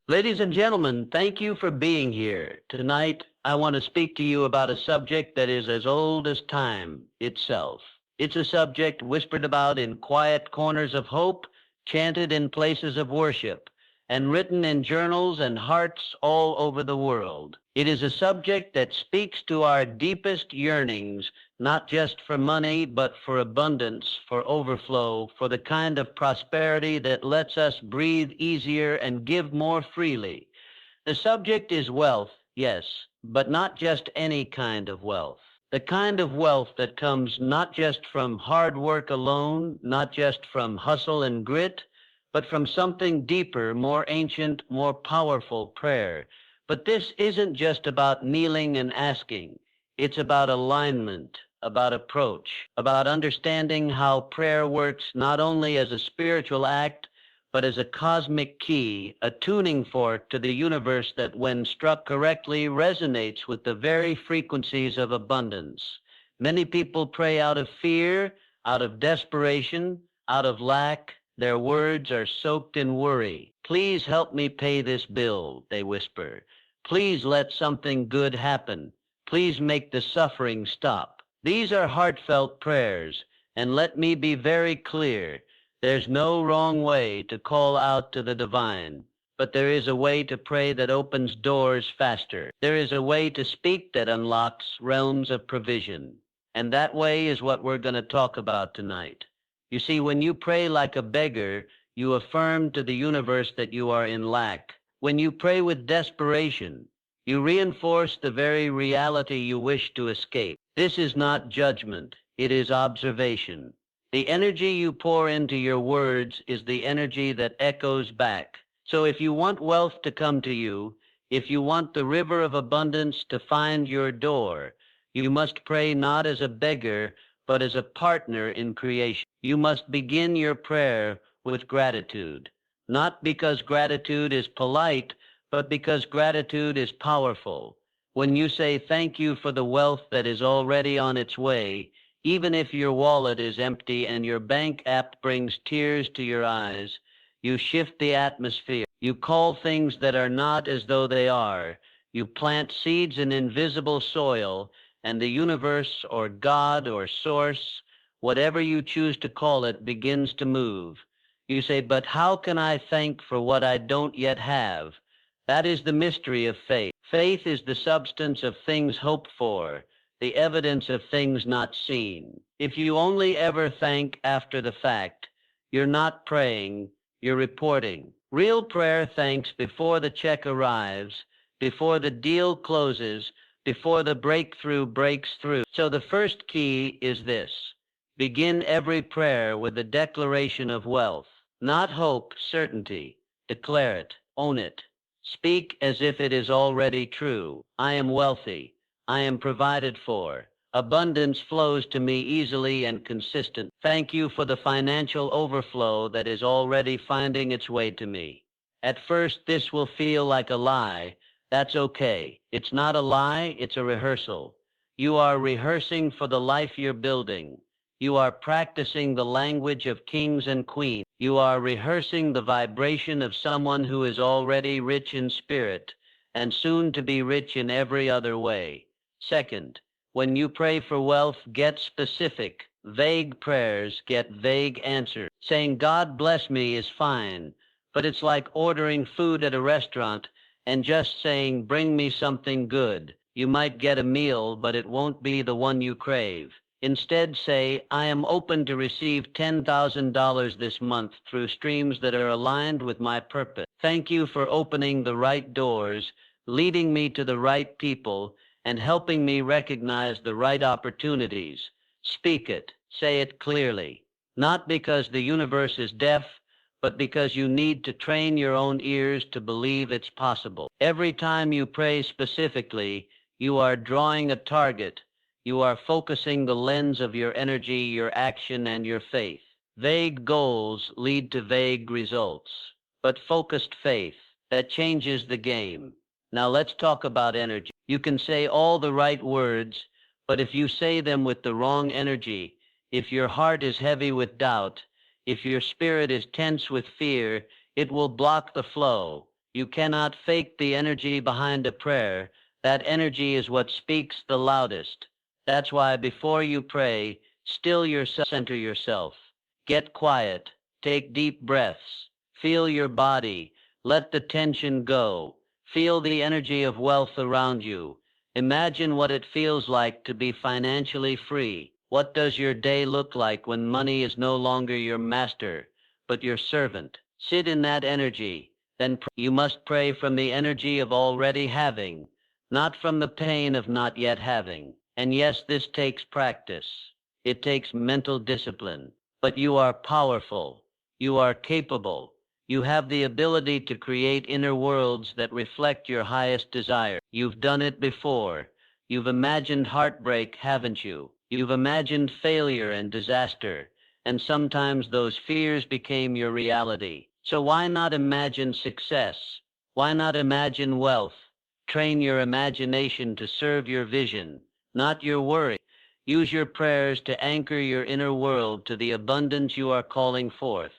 Ladies and gentlemen, thank you for being here. Tonight, I want to speak to you about a subject that is as old as time itself. It's a subject whispered about in quiet corners of hope, chanted in places of worship, and written in journals and hearts all over the world. It is a subject that speaks to our deepest yearnings, not just for money, but for abundance, for overflow, for the kind of prosperity that lets us breathe easier and give more freely. The subject is wealth, yes, but not just any kind of wealth. The kind of wealth that comes not just from hard work alone, not just from hustle and grit, but from something deeper, more ancient, more powerful, prayer. But this isn't just about kneeling and asking. It's about alignment, about approach, about understanding how prayer works not only as a spiritual act, but as a cosmic key, a tuning fork to the universe that, when struck correctly, resonates with the very frequencies of abundance. Many people pray out of fear, out of desperation, out of lack. Their words are soaked in worry. Please help me pay this bill, they whisper. Please let something good happen. Please make the suffering stop. These are heartfelt prayers, and let me be very clear. There's no wrong way to call out to the divine, but there is a way to pray that opens doors faster. There is a way to speak that unlocks realms of provision. And that way is what we're going to talk about tonight. You see, when you pray like a beggar, you affirm to the universe that you are in lack. When you pray with desperation, you reinforce the very reality you wish to escape. This is not judgment, it is observation. The energy you pour into your words is the energy that echoes back. So if you want wealth to come to you, if you want the river of abundance to find your door, you must pray not as a beggar, but as a partner in creation. You must begin your prayer with gratitude, not because gratitude is polite, but because gratitude is powerful. When you say thank you for the wealth that is already on its way, even if your wallet is empty and your bank app brings tears to your eyes, you shift the atmosphere. You call things that are not as though they are. You plant seeds in invisible soil, and the universe or God or source, whatever you choose to call it, begins to move. You say, but how can I thank for what I don't yet have? That is the mystery of faith. Faith is the substance of things hoped for, the evidence of things not seen. If you only ever thank after the fact, you're not praying, you're reporting. Real prayer thanks before the check arrives, before the deal closes, before the breakthrough breaks through. So the first key is this. Begin every prayer with a declaration of wealth, not hope, certainty. Declare it, own it. Speak as if it is already true. I am wealthy. I am provided for. Abundance flows to me easily and consistent. Thank you for the financial overflow that is already finding its way to me. At first, this will feel like a lie. That's okay. It's not a lie, it's a rehearsal. You are rehearsing for the life you're building. You are practicing the language of kings and queens. You are rehearsing the vibration of someone who is already rich in spirit and soon to be rich in every other way. Second, when you pray for wealth, get specific. Vague prayers get vague answers. Saying, God bless me is fine, but it's like ordering food at a restaurant and just saying, bring me something good. You might get a meal, but it won't be the one you crave. Instead, say, I am open to receive $10,000 this month through streams that are aligned with my purpose. Thank you for opening the right doors, leading me to the right people, and helping me recognize the right opportunities. Speak it, say it clearly, not because the universe is deaf, but because you need to train your own ears to believe it's possible. Every time you pray specifically, you are drawing a target. You are focusing the lens of your energy, your action, and your faith. Vague goals lead to vague results, but focused faith, that changes the game. Now let's talk about energy. You can say all the right words, but if you say them with the wrong energy, if your heart is heavy with doubt, if your spirit is tense with fear, it will block the flow. You cannot fake the energy behind a prayer. That energy is what speaks the loudest. That's why before you pray, still yourself, center yourself. Get quiet. Take deep breaths. Feel your body. Let the tension go. Feel the energy of wealth around you. Imagine what it feels like to be financially free. What does your day look like when money is no longer your master, but your servant? Sit in that energy. Then you must pray from the energy of already having, not from the pain of not yet having. And yes, this takes practice. It takes mental discipline. But you are powerful. You are capable. You have the ability to create inner worlds that reflect your highest desire. You've done it before. You've imagined heartbreak, haven't you? You've imagined failure and disaster. And sometimes those fears became your reality. So why not imagine success? Why not imagine wealth? Train your imagination to serve your vision, not your worry. Use your prayers to anchor your inner world to the abundance you are calling forth.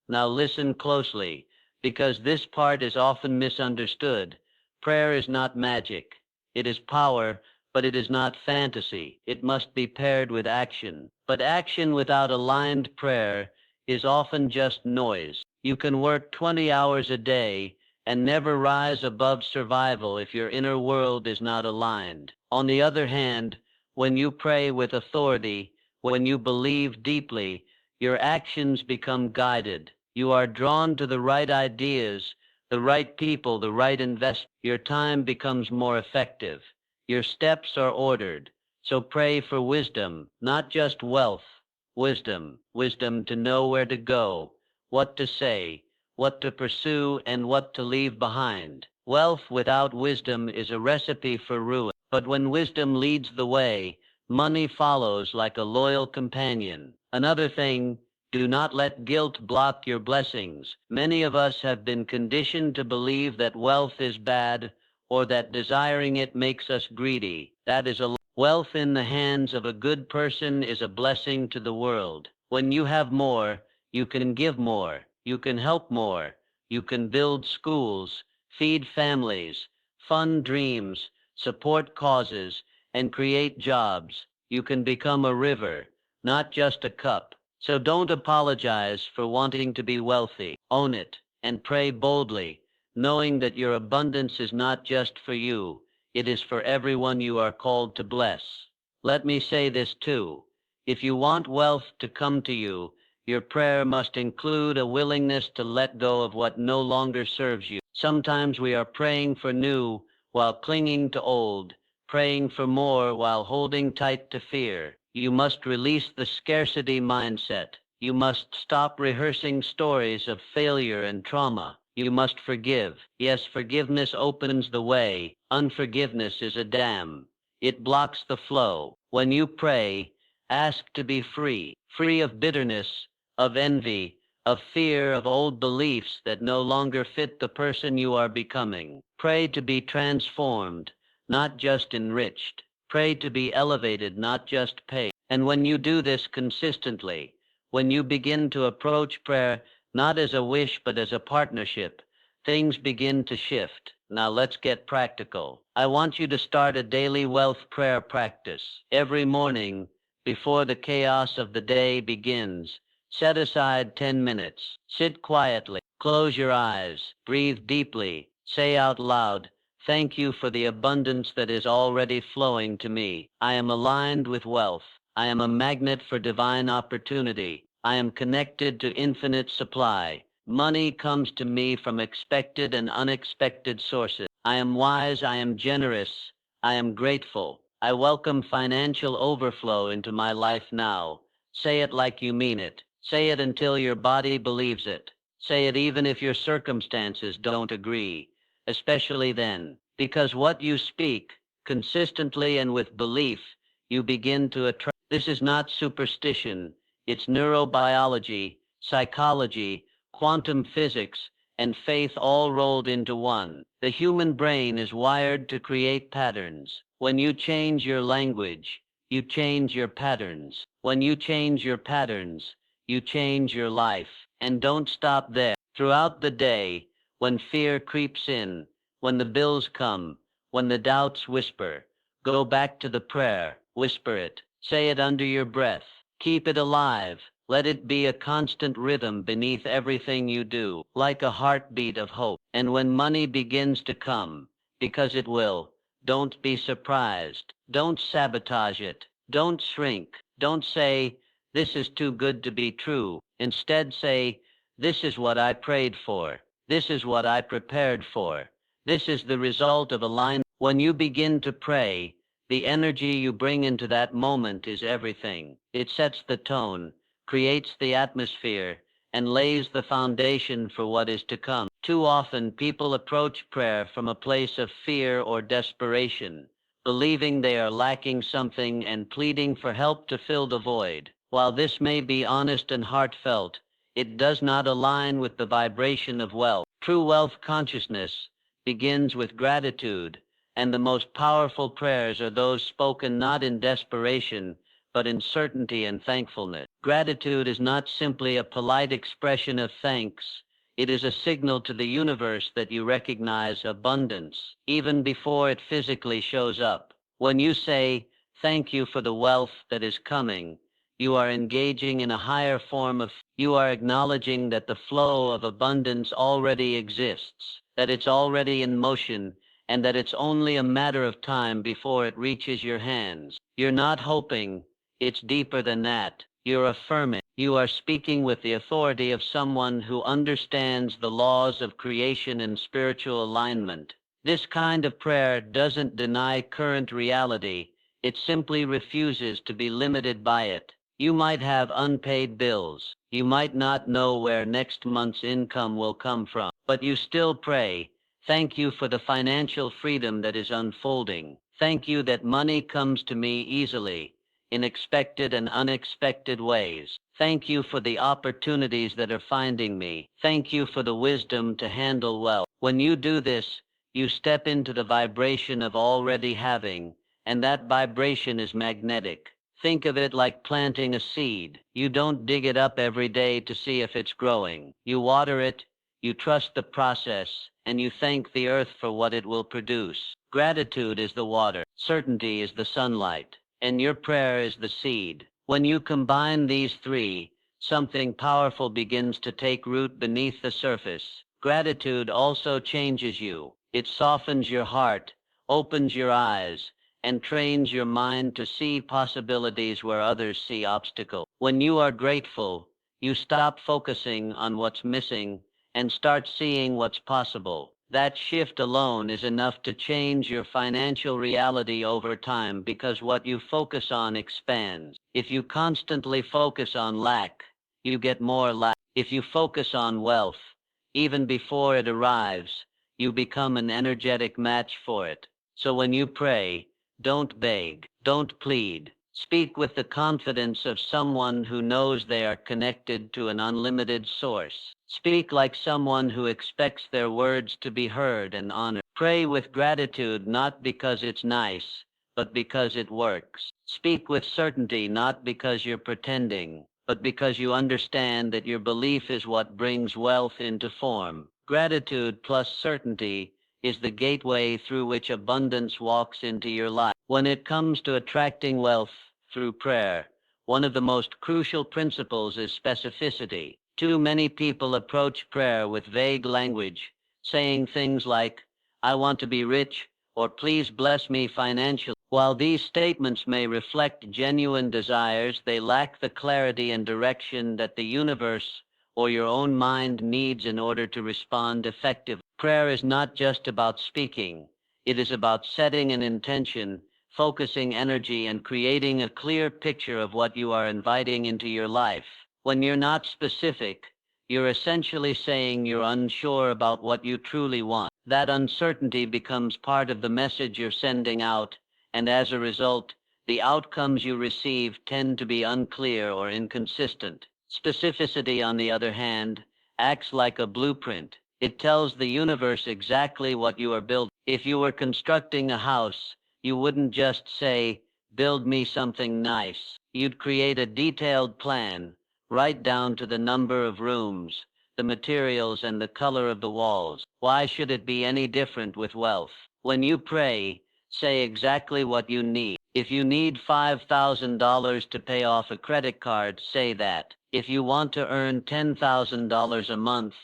Now listen closely, because this part is often misunderstood. Prayer is not magic. It is power, but it is not fantasy. It must be paired with action. But action without aligned prayer is often just noise. You can work 20 hours a day and never rise above survival if your inner world is not aligned. On the other hand, when you pray with authority, when you believe deeply, your actions become guided. You are drawn to the right ideas, the right people, the right investment. Your time becomes more effective. Your steps are ordered. So pray for wisdom, not just wealth. Wisdom, wisdom to know where to go, what to say, what to pursue, and what to leave behind. Wealth without wisdom is a recipe for ruin. But when wisdom leads the way, money follows like a loyal companion. Another thing, do not let guilt block your blessings. Many of us have been conditioned to believe that wealth is bad or that desiring it makes us greedy. That is a wealth in the hands of a good person is a blessing to the world. When you have more, you can give more, you can help more, you can build schools, feed families, fund dreams, support causes, and create jobs. You can become a river, not just a cup. So don't apologize for wanting to be wealthy. Own it and pray boldly, knowing that your abundance is not just for you, it is for everyone you are called to bless. Let me say this too. If you want wealth to come to you, your prayer must include a willingness to let go of what no longer serves you. Sometimes we are praying for new while clinging to old, praying for more while holding tight to fear. You must release the scarcity mindset. You must stop rehearsing stories of failure and trauma. You must forgive. Yes, forgiveness opens the way. Unforgiveness is a dam. It blocks the flow. When you pray, ask to be free, free of bitterness, of envy, of fear, of old beliefs that no longer fit the person you are becoming. Pray to be transformed, not just enriched. Pray to be elevated, not just paid. And when you do this consistently, when you begin to approach prayer not as a wish but as a partnership, things begin to shift. Now let's get practical. I want you to start a daily wealth prayer practice. Every morning, before the chaos of the day begins, set aside 10 minutes. Sit quietly. Close your eyes. Breathe deeply. Say out loud, "Thank you for the abundance that is already flowing to me. I am aligned with wealth. I am a magnet for divine opportunity. I am connected to infinite supply. Money comes to me from expected and unexpected sources. I am wise. I am generous. I am grateful. I welcome financial overflow into my life now." Say it like you mean it. Say it until your body believes it. Say it even if your circumstances don't agree, especially then, because what you speak, consistently and with belief, you begin to attract. This is not superstition. It's neurobiology, psychology, quantum physics, and faith all rolled into one. The human brain is wired to create patterns. When you change your language, you change your patterns. When you change your patterns, you change your life. And don't stop there. Throughout the day, when fear creeps in, when the bills come, when the doubts whisper, go back to the prayer, whisper it, say it under your breath, keep it alive, let it be a constant rhythm beneath everything you do, like a heartbeat of hope. And when money begins to come, because it will, don't be surprised, don't sabotage it, don't shrink, don't say, this is too good to be true. Instead say, this is what I prayed for. This is what I prepared for. This is the result of a line. When you begin to pray, the energy you bring into that moment is everything. It sets the tone, creates the atmosphere, and lays the foundation for what is to come. Too often people approach prayer from a place of fear or desperation, believing they are lacking something and pleading for help to fill the void. While this may be honest and heartfelt, it does not align with the vibration of wealth. True wealth consciousness begins with gratitude, and the most powerful prayers are those spoken not in desperation, but in certainty and thankfulness. Gratitude is not simply a polite expression of thanks. It is a signal to the universe that you recognize abundance, even before it physically shows up. When you say, thank you for the wealth that is coming, you are engaging in a higher form of, you are acknowledging that the flow of abundance already exists, that it's already in motion, and that it's only a matter of time before it reaches your hands. You're not hoping, it's deeper than that. You're affirming. You are speaking with the authority of someone who understands the laws of creation and spiritual alignment. This kind of prayer doesn't deny current reality, it simply refuses to be limited by it. You might have unpaid bills. You might not know where next month's income will come from, but you still pray, thank you for the financial freedom that is unfolding. Thank you that money comes to me easily, in expected and unexpected ways. Thank you for the opportunities that are finding me. Thank you for the wisdom to handle well. When you do this, you step into the vibration of already having, and that vibration is magnetic. Think of it like planting a seed. You don't dig it up every day to see if it's growing. You water it, you trust the process, and you thank the earth for what it will produce. Gratitude is the water, certainty is the sunlight, and your prayer is the seed. When you combine these three, something powerful begins to take root beneath the surface. Gratitude also changes you. It softens your heart, opens your eyes, and trains your mind to see possibilities where others see obstacles. When you are grateful, you stop focusing on what's missing and start seeing what's possible. That shift alone is enough to change your financial reality over time, because what you focus on expands. If you constantly focus on lack, you get more lack. If you focus on wealth, even before it arrives, you become an energetic match for it. So when you pray, don't beg, don't plead. Speak with the confidence of someone who knows they are connected to an unlimited source. Speak like someone who expects their words to be heard and honored. Pray with gratitude not because it's nice, but because it works. Speak with certainty not because you're pretending, but because you understand that your belief is what brings wealth into form. Gratitude plus certainty is the gateway through which abundance walks into your life. When it comes to attracting wealth through prayer, one of the most crucial principles is specificity. Too many people approach prayer with vague language, saying things like, I want to be rich, or please bless me financially. While these statements may reflect genuine desires, they lack the clarity and direction that the universe or your own mind needs in order to respond effectively. Prayer is not just about speaking. It is about setting an intention, focusing energy, and creating a clear picture of what you are inviting into your life. When you're not specific, you're essentially saying you're unsure about what you truly want. That uncertainty becomes part of the message you're sending out, and as a result, the outcomes you receive tend to be unclear or inconsistent. Specificity, on the other hand, acts like a blueprint. It tells the universe exactly what you are building. If you were constructing a house, you wouldn't just say, build me something nice. You'd create a detailed plan, right down to the number of rooms, the the materials, and the color of the walls. Why should it be any different with wealth? When you pray, say exactly what you need. If you need $5,000 to pay off a credit card, say that. If you want to earn $10,000 a month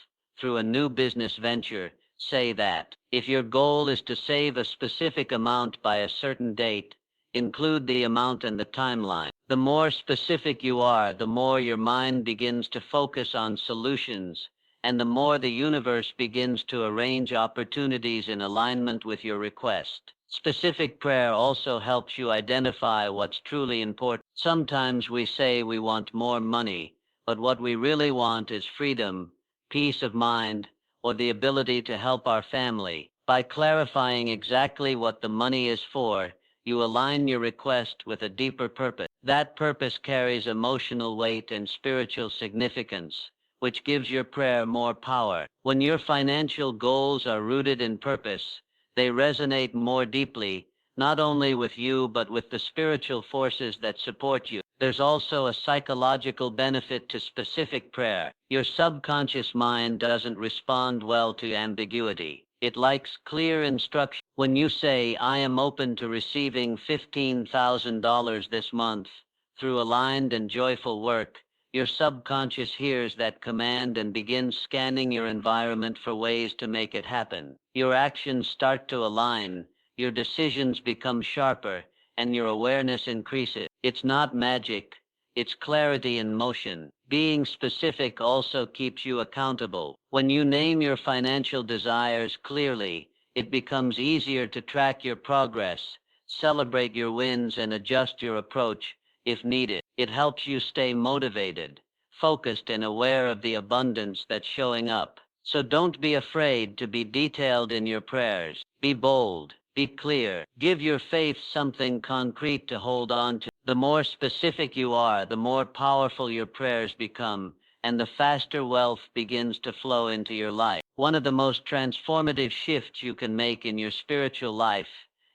through a new business venture, say that. If your goal is to save a specific amount by a certain date, include the amount and the timeline. The more specific you are, the more your mind begins to focus on solutions, and the more the universe begins to arrange opportunities in alignment with your request. Specific prayer also helps you identify what's truly important. Sometimes we say we want more money, but what we really want is freedom, peace of mind, or the ability to help our family. By clarifying exactly what the money is for, you align your request with a deeper purpose. That purpose carries emotional weight and spiritual significance, which gives your prayer more power. When your financial goals are rooted in purpose, they resonate more deeply, not only with you but with the spiritual forces that support you. There's also a psychological benefit to specific prayer. Your subconscious mind doesn't respond well to ambiguity. It likes clear instruction. When you say, I am open to receiving $15,000 this month through aligned and joyful work, your subconscious hears that command and begins scanning your environment for ways to make it happen. Your actions start to align, your decisions become sharper, and your awareness increases. It's not magic, it's clarity in motion. Being specific also keeps you accountable. When you name your financial desires clearly, it becomes easier to track your progress, celebrate your wins, and adjust your approach if needed. It helps you stay motivated, focused, and aware of the abundance that's showing up. So don't be afraid to be detailed in your prayers. Be bold, be clear, give your faith something concrete to hold on to. The more specific you are, the more powerful your prayers become, and the faster wealth begins to flow into your life. One of the most transformative shifts you can make in your spiritual life,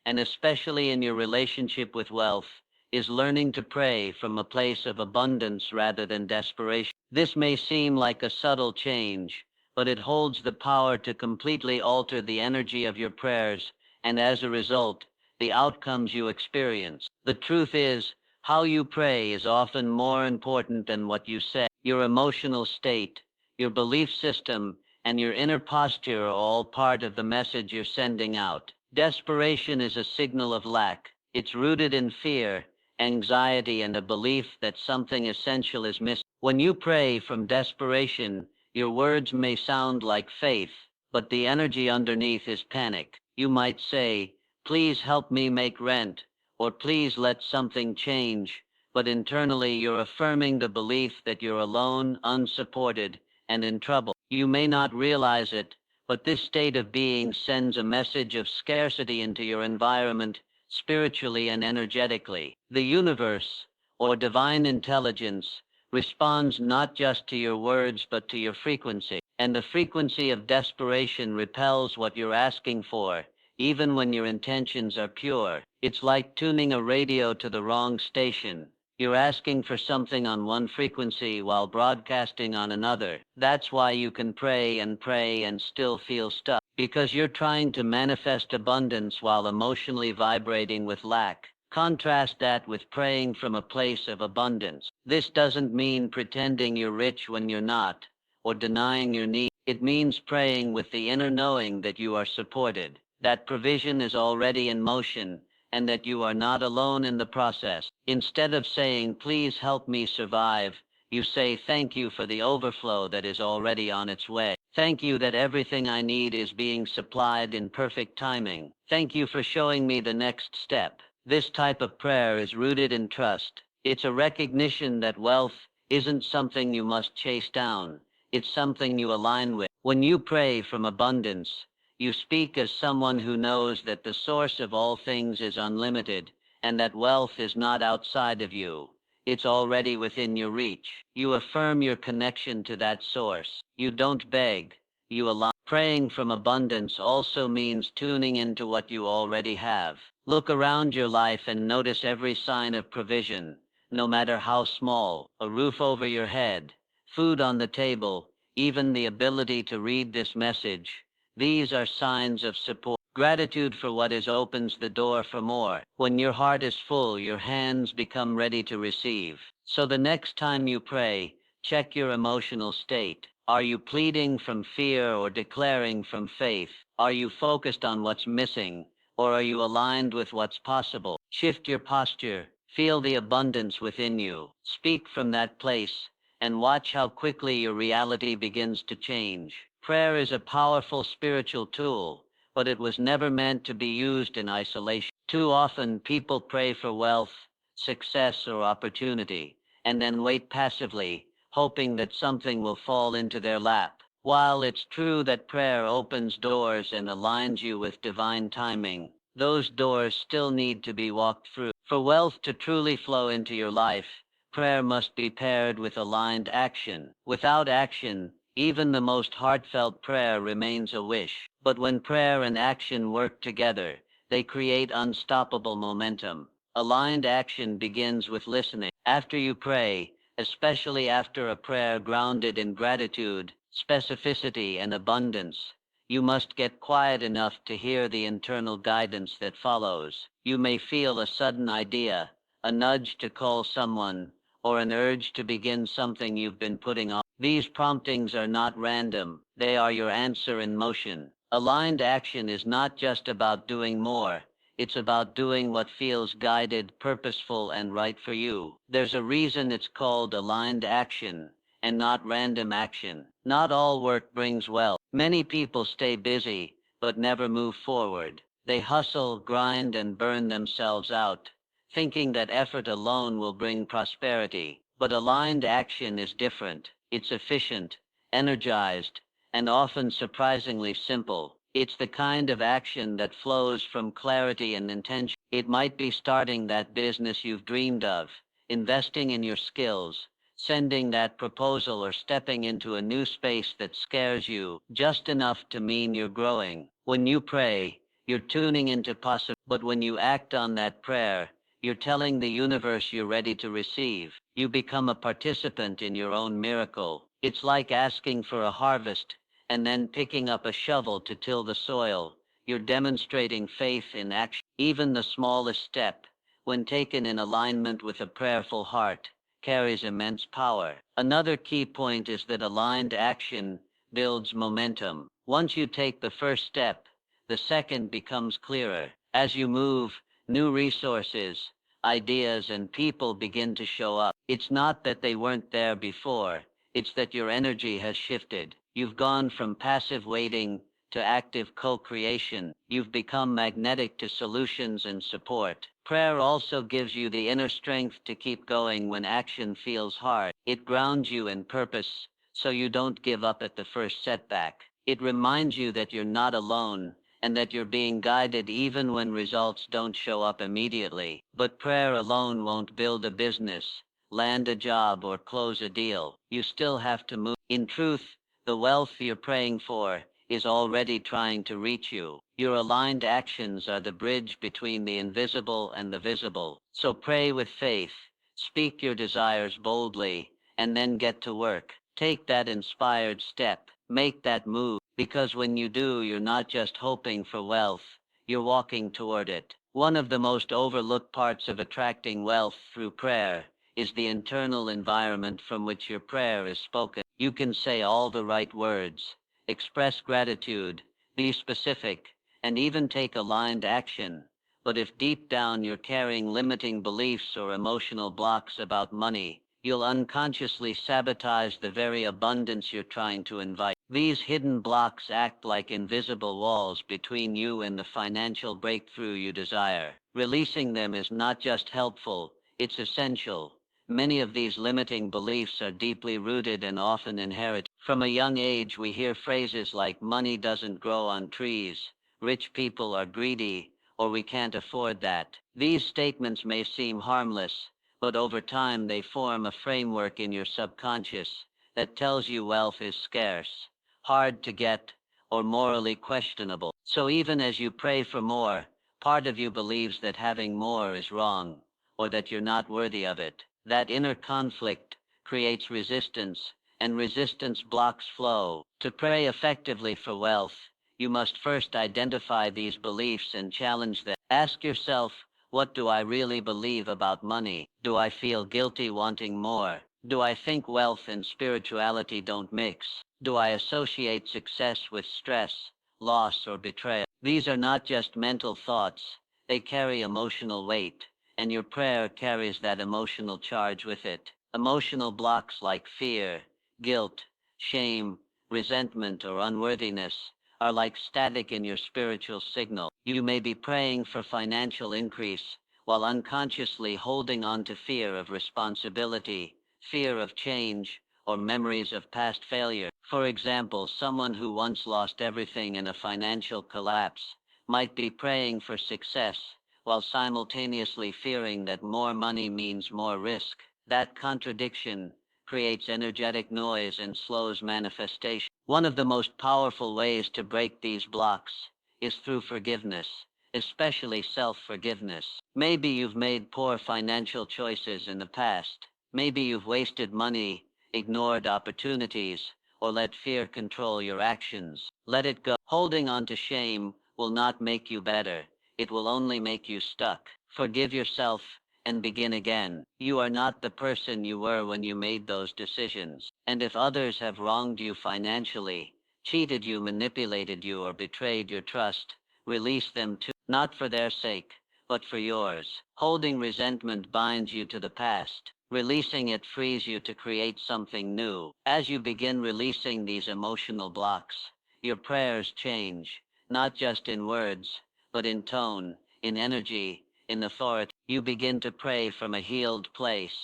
and especially in your relationship with wealth, is learning to pray from a place of abundance rather than desperation. This may seem like a subtle change, but it holds the power to completely alter the energy of your prayers, and as a result, the outcomes you experience. The truth is, how you pray is often more important than what you say. Your emotional state, your belief system, and your inner posture are all part of the message you're sending out. Desperation is a signal of lack. It's rooted in fear, anxiety, and a belief that something essential is missing. When you pray from desperation, your words may sound like faith, but the energy underneath is panic. You might say, please help me make rent, or please let something change, but internally you're affirming the belief that you're alone, unsupported, and in trouble. You may not realize it, but this state of being sends a message of scarcity into your environment, spiritually and energetically. The universe, or divine intelligence, responds not just to your words but to your frequency. And the frequency of desperation repels what you're asking for, even when your intentions are pure. It's like tuning a radio to the wrong station. You're asking for something on one frequency while broadcasting on another. That's why you can pray and still feel stuck, because you're trying to manifest abundance while emotionally vibrating with lack. Contrast that with praying from a place of abundance. This doesn't mean pretending you're rich when you're not, or denying your need. It means praying with the inner knowing that you are supported, that provision is already in motion, and that you are not alone in the process. Instead of saying, please help me survive, you say, thank you for the overflow that is already on its way. Thank you that everything I need is being supplied in perfect timing. Thank you for showing me the next step. This type of prayer is rooted in trust. It's a recognition that wealth isn't something you must chase down. It's something you align with. When you pray from abundance, you speak as someone who knows that the source of all things is unlimited, and that wealth is not outside of you. It's already within your reach. You affirm your connection to that source. You don't beg, you align. Praying from abundance also means tuning into what you already have. Look around your life and notice every sign of provision, no matter how small: a roof over your head, food on the table, even the ability to read this message. These are signs of support. Gratitude for what is opens the door for more. When your heart is full, your hands become ready to receive. So the next time you pray, check your emotional state. Are you pleading from fear or declaring from faith? Are you focused on what's missing, or are you aligned with what's possible? Shift your posture. Feel the abundance within you. Speak from that place, and watch how quickly your reality begins to change. Prayer is a powerful spiritual tool, but it was never meant to be used in isolation. Too often, people pray for wealth, success, or opportunity, and then wait passively, hoping that something will fall into their lap. While it's true that prayer opens doors and aligns you with divine timing, those doors still need to be walked through. For wealth to truly flow into your life, prayer must be paired with aligned action. Without action, even the most heartfelt prayer remains a wish. But when prayer and action work together, they create unstoppable momentum. Aligned action begins with listening. After you pray, especially after a prayer grounded in gratitude, specificity, and abundance, you must get quiet enough to hear the internal guidance that follows. You may feel a sudden idea, a nudge to call someone, or an urge to begin something you've been putting off. These promptings are not random, they are your answer in motion. Aligned action is not just about doing more, it's about doing what feels guided, purposeful, and right for you. There's a reason it's called aligned action, and not random action. Not all work brings wealth. Many people stay busy, but never move forward. They hustle, grind, and burn themselves out, thinking that effort alone will bring prosperity. But aligned action is different. It's efficient, energized, and often surprisingly simple. It's the kind of action that flows from clarity and intention. It might be starting that business you've dreamed of, investing in your skills, sending that proposal, or stepping into a new space that scares you just enough to mean you're growing. When you pray, you're tuning into possibility. But when you act on that prayer, you're telling the universe you're ready to receive. You become a participant in your own miracle. It's like asking for a harvest and then picking up a shovel to till the soil. You're demonstrating faith in action. Even the smallest step, when taken in alignment with a prayerful heart, carries immense power. Another key point is that aligned action builds momentum. Once you take the first step, the second becomes clearer. As you move, new resources, ideas, and people begin to show up. It's not that they weren't there before, it's that your energy has shifted. You've gone from passive waiting to active co-creation. You've become magnetic to solutions and support. Prayer also gives you the inner strength to keep going when action feels hard. It grounds you in purpose, so you don't give up at the first setback. It reminds you that you're not alone, and that you're being guided even when results don't show up immediately. But prayer alone won't build a business, land a job, or close a deal. You still have to move. In truth, the wealth you're praying for is already trying to reach you. Your aligned actions are the bridge between the invisible and the visible. So pray with faith, speak your desires boldly, and then get to work. Take that inspired step, make that move, because when you do, you're not just hoping for wealth, you're walking toward it. One of the most overlooked parts of attracting wealth through prayer is the internal environment from which your prayer is spoken. You can say all the right words, express gratitude, be specific, and even take aligned action. But if deep down you're carrying limiting beliefs or emotional blocks about money, you'll unconsciously sabotage the very abundance you're trying to invite. These hidden blocks act like invisible walls between you and the financial breakthrough you desire. Releasing them is not just helpful, it's essential. Many of these limiting beliefs are deeply rooted and often inherited. From a young age, we hear phrases like money doesn't grow on trees, rich people are greedy, or we can't afford that. These statements may seem harmless, but over time they form a framework in your subconscious that tells you wealth is scarce, hard to get, or morally questionable. So even as you pray for more, part of you believes that having more is wrong, or that you're not worthy of it. That inner conflict creates resistance, and resistance blocks flow. To pray effectively for wealth, you must first identify these beliefs and challenge them. Ask yourself, what do I really believe about money? Do I feel guilty wanting more? Do I think wealth and spirituality don't mix? Do I associate success with stress, loss, or betrayal? These are not just mental thoughts, they carry emotional weight, and your prayer carries that emotional charge with it. Emotional blocks like fear, guilt, shame, resentment, or unworthiness are like static in your spiritual signal. You may be praying for financial increase while unconsciously holding on to fear of responsibility, fear of change, or memories of past failure. For example, someone who once lost everything in a financial collapse might be praying for success while simultaneously fearing that more money means more risk. That contradiction creates energetic noise and slows manifestation. One of the most powerful ways to break these blocks is through forgiveness, especially self-forgiveness. Maybe you've made poor financial choices in the past. Maybe you've wasted money, ignored opportunities, or let fear control your actions. Let it go. Holding on to shame will not make you better. It will only make you stuck. Forgive yourself and begin again. You are not the person you were when you made those decisions. And if others have wronged you financially, cheated you, manipulated you, or betrayed your trust, release them too, not for their sake, but for yours. Holding resentment binds you to the past. Releasing it frees you to create something new. As you begin releasing these emotional blocks, your prayers change, not just in words, but in tone, in energy, in authority. You begin to pray from a healed place,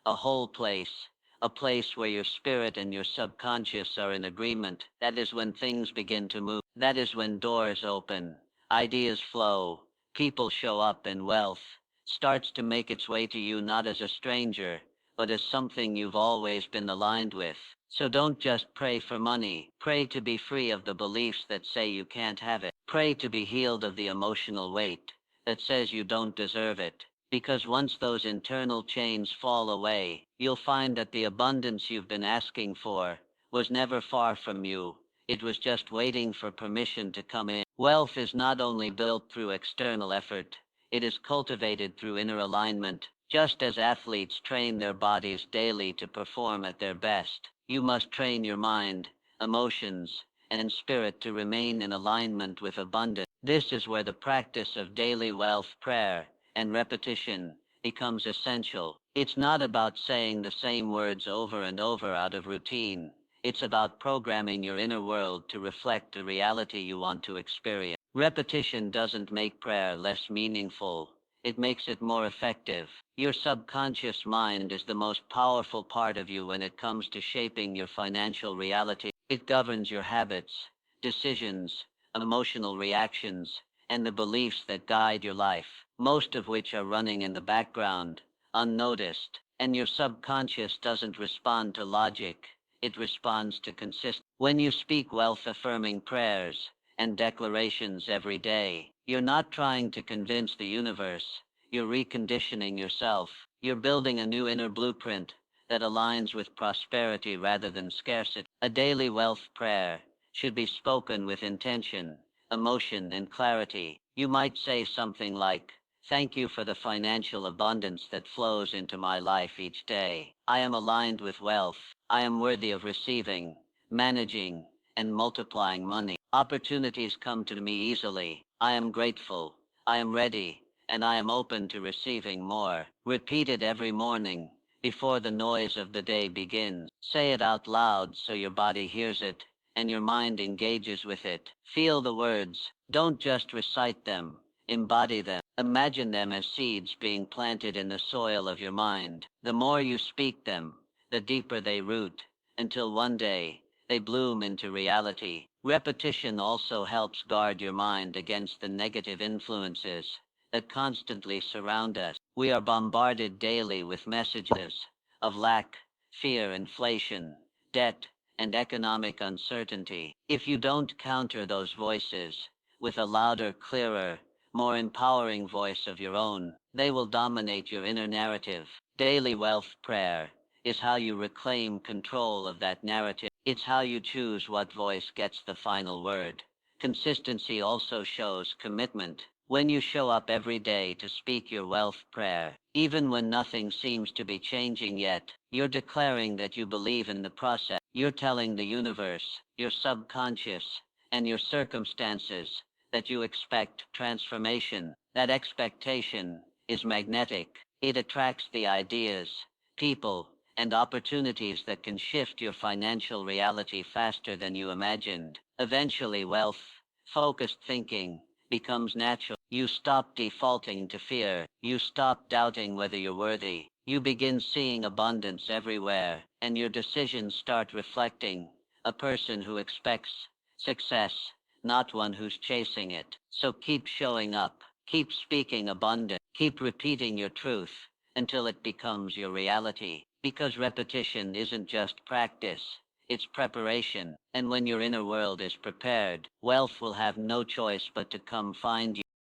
a whole place, a place where your spirit and your subconscious are in agreement. That is when things begin to move. That is when doors open, ideas flow, people show up, and wealth starts to make its way to you, not as a stranger, but as something you've always been aligned with. So don't just pray for money. Pray to be free of the beliefs that say you can't have it. Pray to be healed of the emotional weight that says you don't deserve it. Because once those internal chains fall away, you'll find that the abundance you've been asking for was never far from you. It was just waiting for permission to come in. Wealth is not only built through external effort, it is cultivated through inner alignment. Just as athletes train their bodies daily to perform at their best, you must train your mind, emotions, and spirit to remain in alignment with abundance. This is where the practice of daily wealth prayer and repetition becomes essential. It's not about saying the same words over and over out of routine. It's about programming your inner world to reflect the reality you want to experience. Repetition doesn't make prayer less meaningful. It makes it more effective. Your subconscious mind is the most powerful part of you when it comes to shaping your financial reality. It governs your habits, decisions, emotional reactions, and the beliefs that guide your life, most of which are running in the background, unnoticed. And your subconscious doesn't respond to logic, it responds to consistency. When you speak wealth-affirming prayers and declarations every day, you're not trying to convince the universe, you're reconditioning yourself. You're building a new inner blueprint that aligns with prosperity rather than scarcity. A daily wealth prayer should be spoken with intention, emotion, and clarity. You might say something like, "Thank you for the financial abundance that flows into my life each day. I am aligned with wealth. I am worthy of receiving, managing, and multiplying money. Opportunities come to me easily. I am grateful. I am ready, and I am open to receiving more." Repeat it every morning before the noise of the day begins. Say it out loud so your body hears it and your mind engages with it. Feel the words. Don't just recite them. Embody them. Imagine them as seeds being planted in the soil of your mind. The more you speak them, the deeper they root, until one day they bloom into reality. Repetition also helps guard your mind against the negative influences that constantly surround us. We are bombarded daily with messages of lack, fear, inflation, debt, and economic uncertainty. If you don't counter those voices with a louder, clearer, more empowering voice of your own, they will dominate your inner narrative. Daily wealth prayer is how you reclaim control of that narrative. It's how you choose what voice gets the final word. Consistency also shows commitment. When you show up every day to speak your wealth prayer, even when nothing seems to be changing yet, you're declaring that you believe in the process. You're telling the universe, your subconscious, and your circumstances that you expect transformation. That expectation is magnetic. It attracts the ideas, people, and opportunities that can shift your financial reality faster than you imagined. Eventually, wealth, focused thinking, becomes natural. You stop defaulting to fear. You stop doubting whether you're worthy. You begin seeing abundance everywhere, and your decisions start reflecting a person who expects success, not one who's chasing it. So keep showing up, keep speaking abundance, keep repeating your truth until it becomes your reality. Because repetition isn't just practice, it's preparation. And when your inner world is prepared, wealth will have no choice but to come find you.